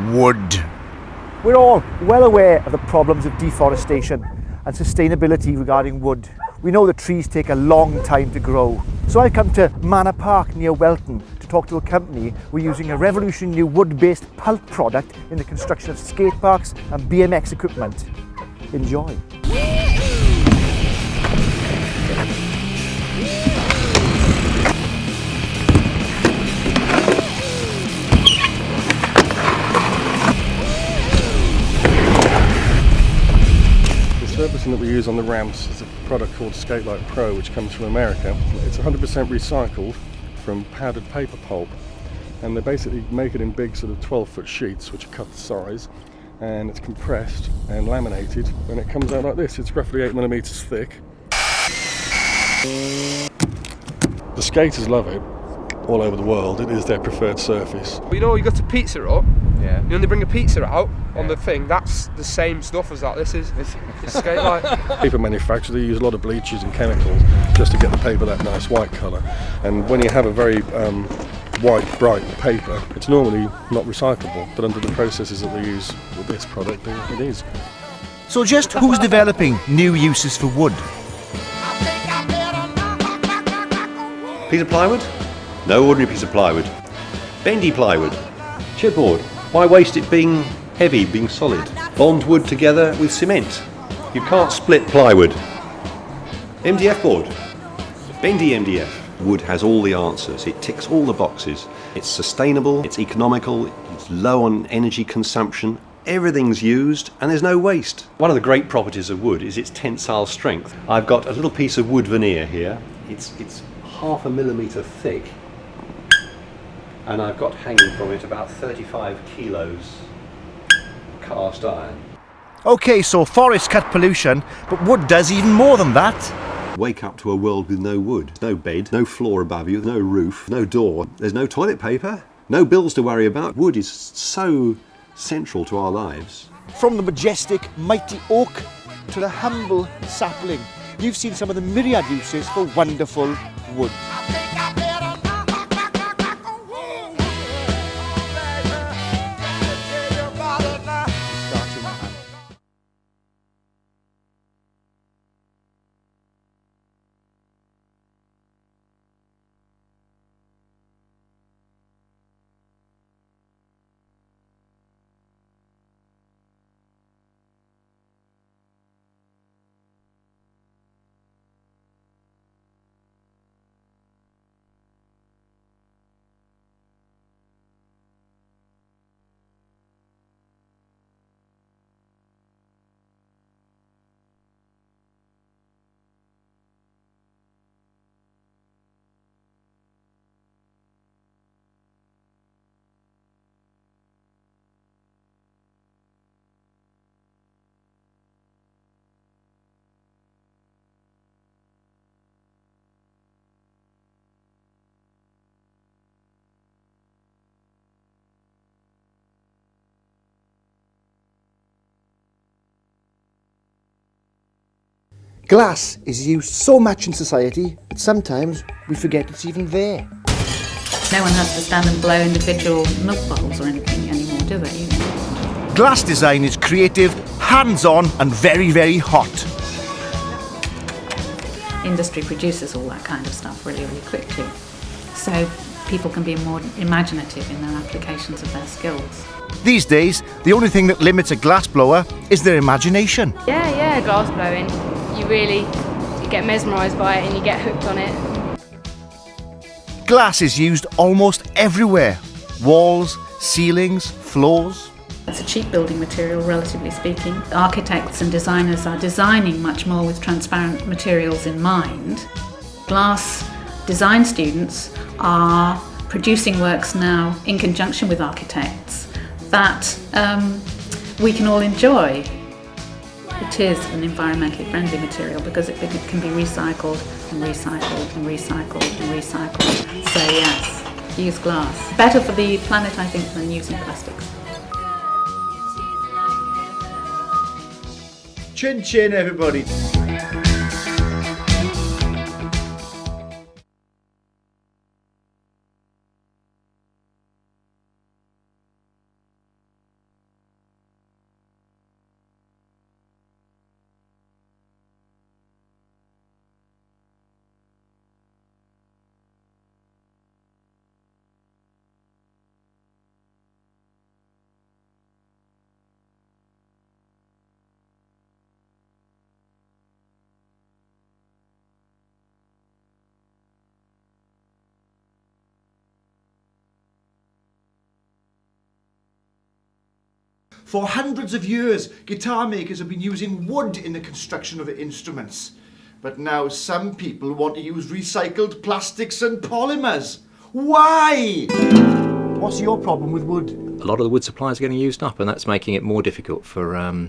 wood. We're all well aware of the problems of deforestation and sustainability regarding wood. We know that trees take a long time to grow. So I come to Manor Park near Welton to talk to a company who are using a revolutionary new wood-based pulp product in the construction of skate parks and BMX equipment. Enjoy. Surfacing that we use on the ramps is a product called Skatelite Pro, which comes from America. It's 100% recycled from powdered paper pulp, and they basically make it in big sort of 12-foot sheets which are cut to size, and it's compressed and laminated, and it comes out like this. It's roughly 8mm thick. The skaters love it all over the world. It is their preferred surface. You know, you got a pizza up. Yeah. You know, they bring a pizza out on the thing. That's the same stuff as that. This is Skatelite. Paper manufacturers, they use a lot of bleaches and chemicals just to get the paper that nice white colour. And when you have a very white, bright paper, it's normally not recyclable. But under the processes that they use with this product, it is. So just who's developing new uses for wood? Piece of plywood? No ordinary piece of plywood. Bendy plywood. Chipboard. Why waste it being heavy, being solid? Bond wood together with cement. You can't split plywood. MDF board. Bendy MDF. Wood has all the answers. It ticks all the boxes. It's sustainable, it's economical, it's low on energy consumption. Everything's used and there's no waste. One of the great properties of wood is its tensile strength. I've got a little piece of wood veneer here. It's 0.5 millimetre thick. And I've got hanging from it about 35 kilos cast iron. Okay, so forests cut pollution, but wood does even more than that. Wake up to a world with no wood, no bed, no floor above you, no roof, no door. There's no toilet paper, no bills to worry about. Wood is so central to our lives. From the majestic, mighty oak to the humble sapling, you've seen some of the myriad uses for wonderful wood. Glass is used so much in society that sometimes we forget it's even there. No one has to stand and blow individual milk bottles or anything anymore, do they? Glass design is creative, hands-on and very, very hot. Industry produces all that kind of stuff really, really quickly. So people can be more imaginative in their applications of their skills. These days, the only thing that limits a glass blower is their imagination. Yeah, glass blowing. You get mesmerised by it and you get hooked on it. Glass is used almost everywhere. Walls, ceilings, floors. It's a cheap building material, relatively speaking. Architects and designers are designing much more with transparent materials in mind. Glass design students are producing works now in conjunction with architects that we can all enjoy. It is an environmentally friendly material because it can be recycled and recycled and recycled and recycled. So yes, use glass. Better for the planet, I think, than using plastics. Chin chin, everybody. For hundreds of years, guitar makers have been using wood in the construction of their instruments. But now some people want to use recycled plastics and polymers. Why? What's your problem with wood? A lot of the wood supplies are getting used up, and that's making it more difficult for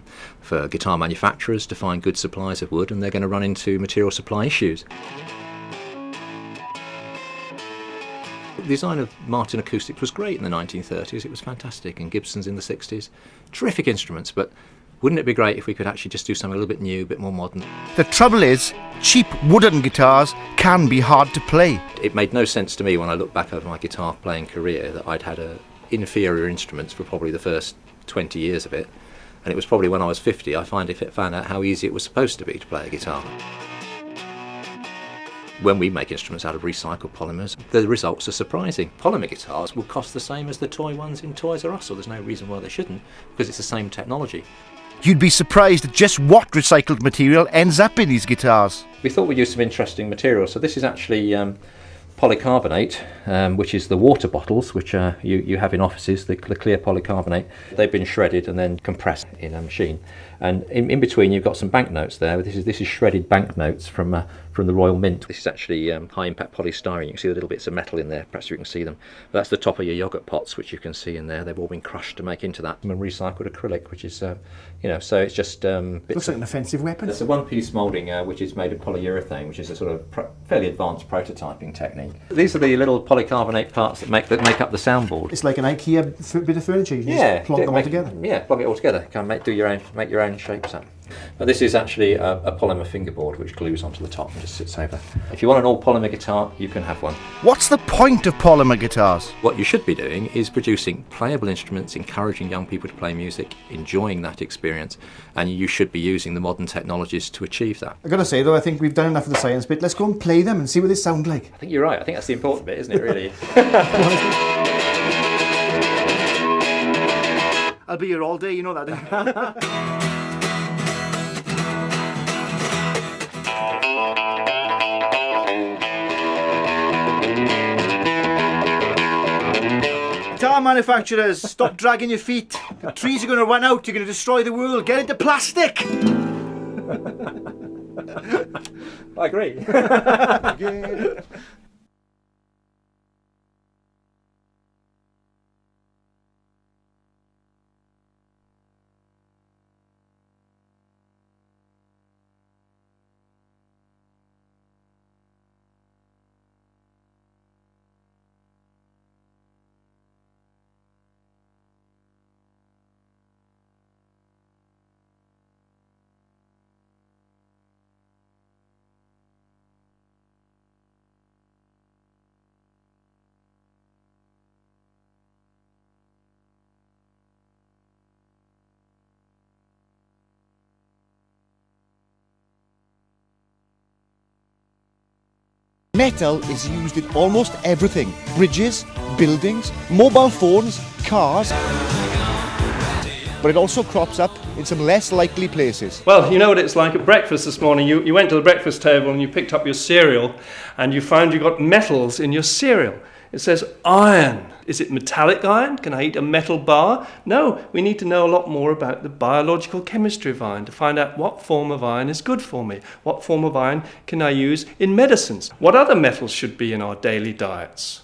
guitar manufacturers to find good supplies of wood, and they're going to run into material supply issues. The design of Martin acoustics was great in the 1930s, it was fantastic, and Gibson's in the 60s. Terrific instruments, but wouldn't it be great if we could actually just do something a little bit new, a bit more modern? The trouble is, cheap wooden guitars can be hard to play. It made no sense to me when I look back over my guitar playing career that I'd had inferior instruments for probably the first 20 years of it, and it was probably when I was 50 I found out how easy it was supposed to be to play a guitar. When we make instruments out of recycled polymers, the results are surprising. Polymer guitars will cost the same as the toy ones in Toys R Us, so there's no reason why they shouldn't, because it's the same technology. You'd be surprised at just what recycled material ends up in these guitars. We thought we'd use some interesting materials, so this is actually polycarbonate, which is the water bottles which you have in offices, the clear polycarbonate. They've been shredded and then compressed in a machine. And in between you've got some banknotes there. This is shredded banknotes from the Royal Mint. This is actually high impact polystyrene. You can see the little bits of metal in there, perhaps you can see them. But that's the top of your yoghurt pots, which you can see in there. They've all been crushed to make into that. And recycled acrylic, which is, so it's just... Looks like an offensive weapon. It's a one-piece moulding which is made of polyurethane, which is a sort of fairly advanced prototyping technique. These are the little polycarbonate parts that make up the soundboard. It's like an IKEA bit of furniture. You just plonk them all together. Yeah, plonk it all together. Can make your own shapes up. But this is actually a polymer fingerboard which glues onto the top and just sits over. If you want an all polymer guitar, you can have one. What's the point of polymer guitars? What you should be doing is producing playable instruments, encouraging young people to play music, enjoying that experience, and you should be using the modern technologies to achieve that. I've got to say though, I think we've done enough of the science bit. Let's go and play them and see what they sound like. I think you're right. I think that's the important bit, isn't it, really? I'll be here all day, you know that. Guitar manufacturers, stop dragging your feet. The trees are going to run out. You're going to destroy the world. Get into plastic. I agree. Metal is used in almost everything. Bridges, buildings, mobile phones, cars. But it also crops up in some less likely places. Well, you know what it's like at breakfast this morning. You went to the breakfast table and you picked up your cereal and you found you got metals in your cereal. It says iron. Is it metallic iron? Can I eat a metal bar? No, we need to know a lot more about the biological chemistry of iron to find out what form of iron is good for me. What form of iron can I use in medicines? What other metals should be in our daily diets?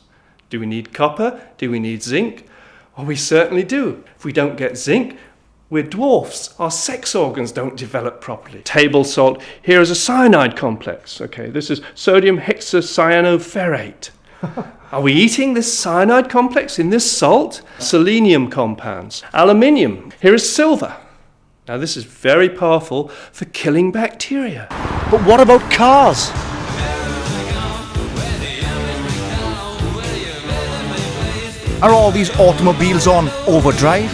Do we need copper? Do we need zinc? Well, we certainly do. If we don't get zinc, we're dwarfs. Our sex organs don't develop properly. Table salt. Here is a cyanide complex. Okay, this is sodium hexacyanoferrate. Are we eating this cyanide complex in this salt? Selenium compounds. Aluminium. Here is silver. Now this is very powerful for killing bacteria. But what about cars? Are all these automobiles on overdrive?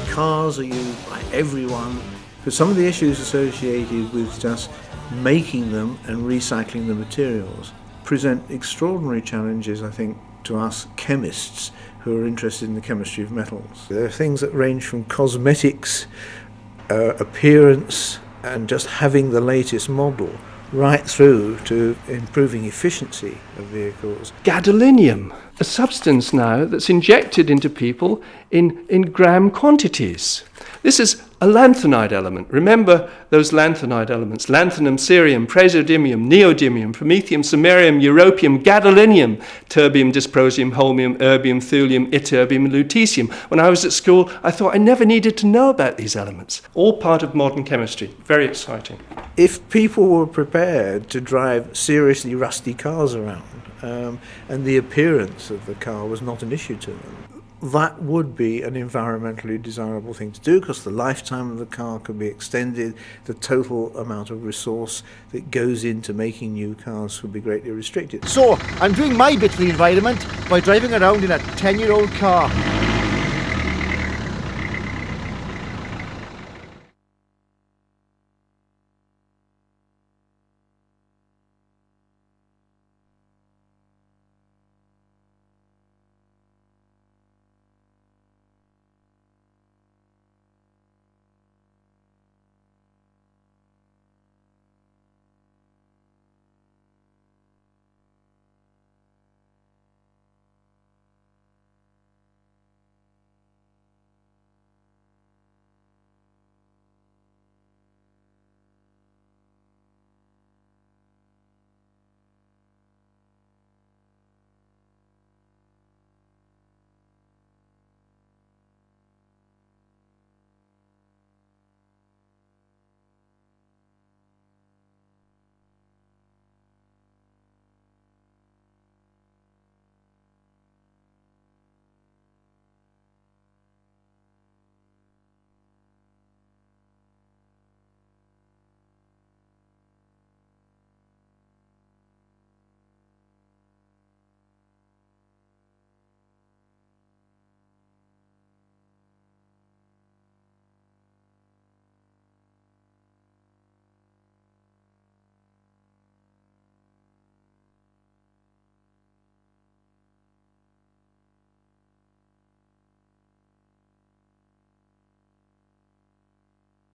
Cars are used by everyone, but some of the issues associated with just making them and recycling the materials present extraordinary challenges, I think, to us chemists who are interested in the chemistry of metals. There are things that range from cosmetics, appearance, and just having the latest model, right through to improving efficiency of vehicles. Gadolinium, a substance now that's injected into people in gram quantities. This is a lanthanide element. Remember those lanthanide elements: lanthanum, cerium, praseodymium, neodymium, promethium, samarium, europium, gadolinium, terbium, dysprosium, holmium, erbium, thulium, ytterbium, and lutetium. When I was at school, I thought I never needed to know about these elements. All part of modern chemistry. Very exciting. If people were prepared to drive seriously rusty cars around, and the appearance of the car was not an issue to them, that would be an environmentally desirable thing to do, because the lifetime of the car could be extended, the total amount of resource that goes into making new cars would be greatly restricted. So, I'm doing my bit for the environment by driving around in a 10-year-old car.